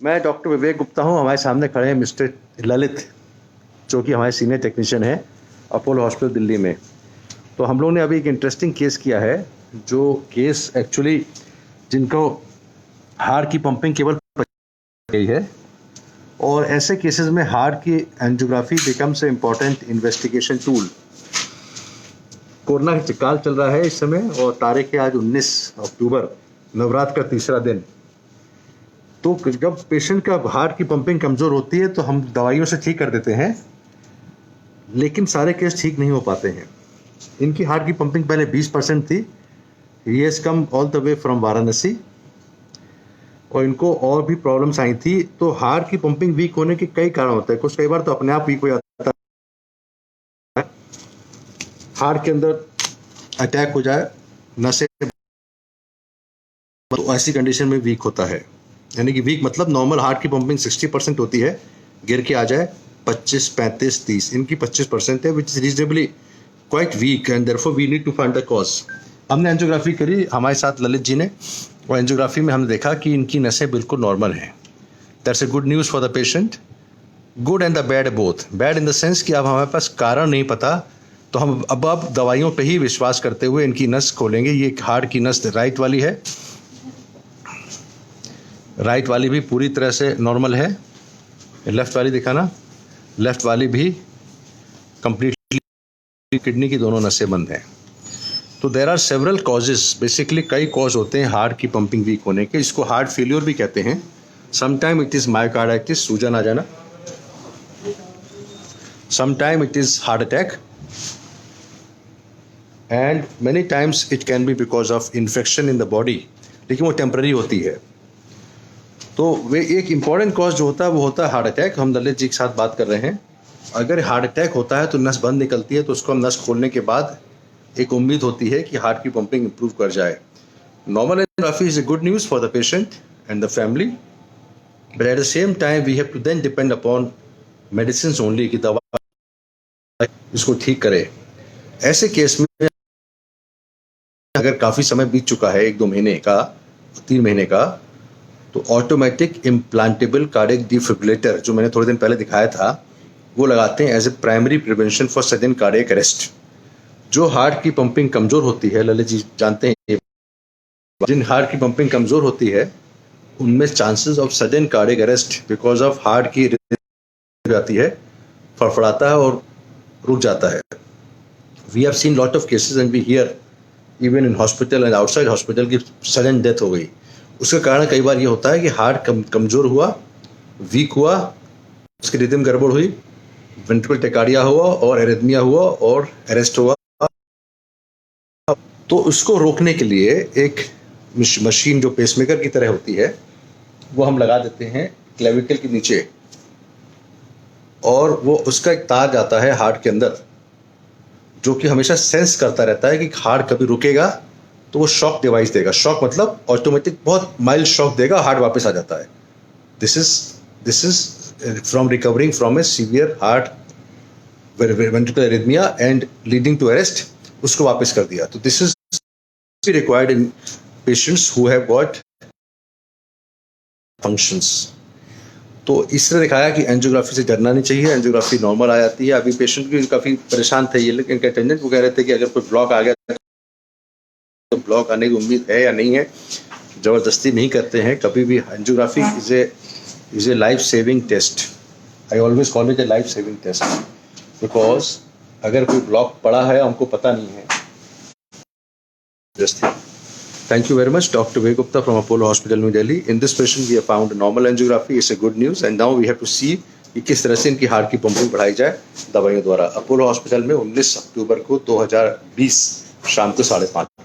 मैं डॉक्टर विवेक गुप्ता हूँ। हमारे सामने खड़े हैं मिस्टर ललित, जो कि हमारे सीनियर टेक्नीशियन हैं अपोलो हॉस्पिटल दिल्ली में। तो हम लोग ने अभी एक इंटरेस्टिंग केस किया है, जो केस एक्चुअली जिनको हार्ट की पंपिंग केवल गई है, और ऐसे केसेस में हार्ट की angiography becomes a important investigation tool. Corona का काल चल रहा है इस समय, और तारीख है आज 19 अक्टूबर, नवरात्र का तीसरा दिन। तो जब पेशेंट का हार्ट की पंपिंग कमज़ोर होती है तो हम दवाइयों से ठीक कर देते हैं, लेकिन सारे केस ठीक नहीं हो पाते हैं। इनकी हार्ट की पंपिंग पहले 20% थी। He has come all the way from Varanasi, और इनको और भी प्रॉब्लम्स आई थी। तो हार्ट की पंपिंग वीक होने के कई कारण होते हैं। कुछ कई बार तो अपने आप वीक हो जाता है, हार्ट के अंदर अटैक हो जाए, नसें, तो ऐसी कंडीशन में वीक होता है। यानी कि वीक मतलब नॉर्मल हार्ट की पंपिंग 60% होती है, गिर के आ जाए 25, 35, 30। इनकी 25% है, which is reasonably quite weak, and therefore we need to find the cause. हमने एंजियोग्राफी करी हमारे साथ ललित जी ने, और एंजियोग्राफी में हमने देखा कि इनकी नसें बिल्कुल नॉर्मल हैं। That's a good news for the patient. Good and the bad both. Bad in the sense कि अब हमारे पास कारण नहीं पता, तो हम अब दवाइयों पे ही विश्वास करते हुए इनकी नस खोलेंगे। ये हार्ट की नस राइट वाली है, राइट वाली भी पूरी तरह से नॉर्मल है। लेफ्ट वाली दिखाना, लेफ्ट वाली भी कंप्लीटली, किडनी की दोनों नसें बंद हैं। तो there are several causes, basically कई कॉज होते हैं हार्ट की पंपिंग वीक होने के। इसको हार्ट फेल्योर भी कहते हैं। समटाइम इट इज मायोकार्डाइटिस, सूजन आ जाना, sometime it is heart attack, and many times it can be because of infection in the body, लेकिन वो टेम्पररी होती है। तो वे एक इम्पॉर्टेंट कॉज जो होता है वो होता है हार्ट अटैक। हम ललित जी के साथ बात कर रहे हैं। अगर हार्ट अटैक होता है तो नस बंद निकलती है, तो उसको हम नस खोलने के बाद एक उम्मीद होती है कि हार्ट की पंपिंग इंप्रूव कर जाए। Normal angiography is a good news for the patient and the family, but at the same time we have to then depend upon medicine only, कि दवा इसको ठीक करे। ऐसे केस में अगर काफ़ी समय बीत चुका है, 1-2 महीने का, 3 महीने का, तो ऑटोमेटिक इम्प्लांटेबल कार्डियक डिफिब्रिलेटर, जो मैंने थोड़े दिन पहले दिखाया था, वो लगाते हैं as a primary prevention for sudden cardiac arrest. जो हार्ट की पंपिंग कमज़ोर होती है, ललित जी जानते हैं, जिन हार्ट की पंपिंग कमज़ोर होती है उनमें chances of sudden cardiac arrest because of heart की जाती है, फड़फड़ाता है और रुक जाता है। We have seen lot of cases and we hear even in hospital and outside hospital की सडन डेथ हो गई। उसका कारण कई बार ये होता है कि हार्ट कमज़ोर हुआ, वीक हुआ, उसकी रिदम गड़बड़ हुई, वेंट्रिकल टेकार्डिया हुआ और एरिथमिया हुआ और अरेस्ट हुआ। तो उसको रोकने के लिए एक मशीन जो पेसमेकर की तरह होती है, वो हम लगा देते हैं क्लेविकल के नीचे, और वो उसका एक तार जाता है हार्ट के अंदर, जो कि हमेशा सेंस करता रहता है कि हार्ट कभी रुकेगा तो वो शॉक डिवाइस देगा। शॉक मतलब ऑटोमेटिक बहुत माइल्ड शॉक देगा, हार्ट वापस आ जाता है। This is from recovering from a severe heart ventricular arrhythmia and leading to arrest, उसको वापस कर दिया। तो this is required in patients who have got functions. तो इसने दिखाया कि एंजियोग्राफी से डरना नहीं चाहिए, एंजियोग्राफी नॉर्मल आ जाती है। अभी पेशेंट भी काफ़ी परेशान थे ये, लेकिन इनके अटेंडेंट वो कह रहे थे कि अगर कोई ब्लॉक आ गया तो ब्लॉक आने की उम्मीद है या नहीं है, ज़बरदस्ती नहीं करते हैं कभी भी। Angiography is a life saving test. I always call it a life saving test, because अगर कोई ब्लॉक पड़ा है हमको पता नहीं है। Thank you very much, Dr. Vivek Gupta from Apollo Hospital, New Delhi. In this patient, we have found normal angiography. It's a good news, and now we have to see कि किस तरह से इनकी हार्ट की pumping बढ़ाई जाए दवाइयों द्वारा। अपोलो हॉस्पिटल में 19 अक्टूबर को 2020 शाम को 5:30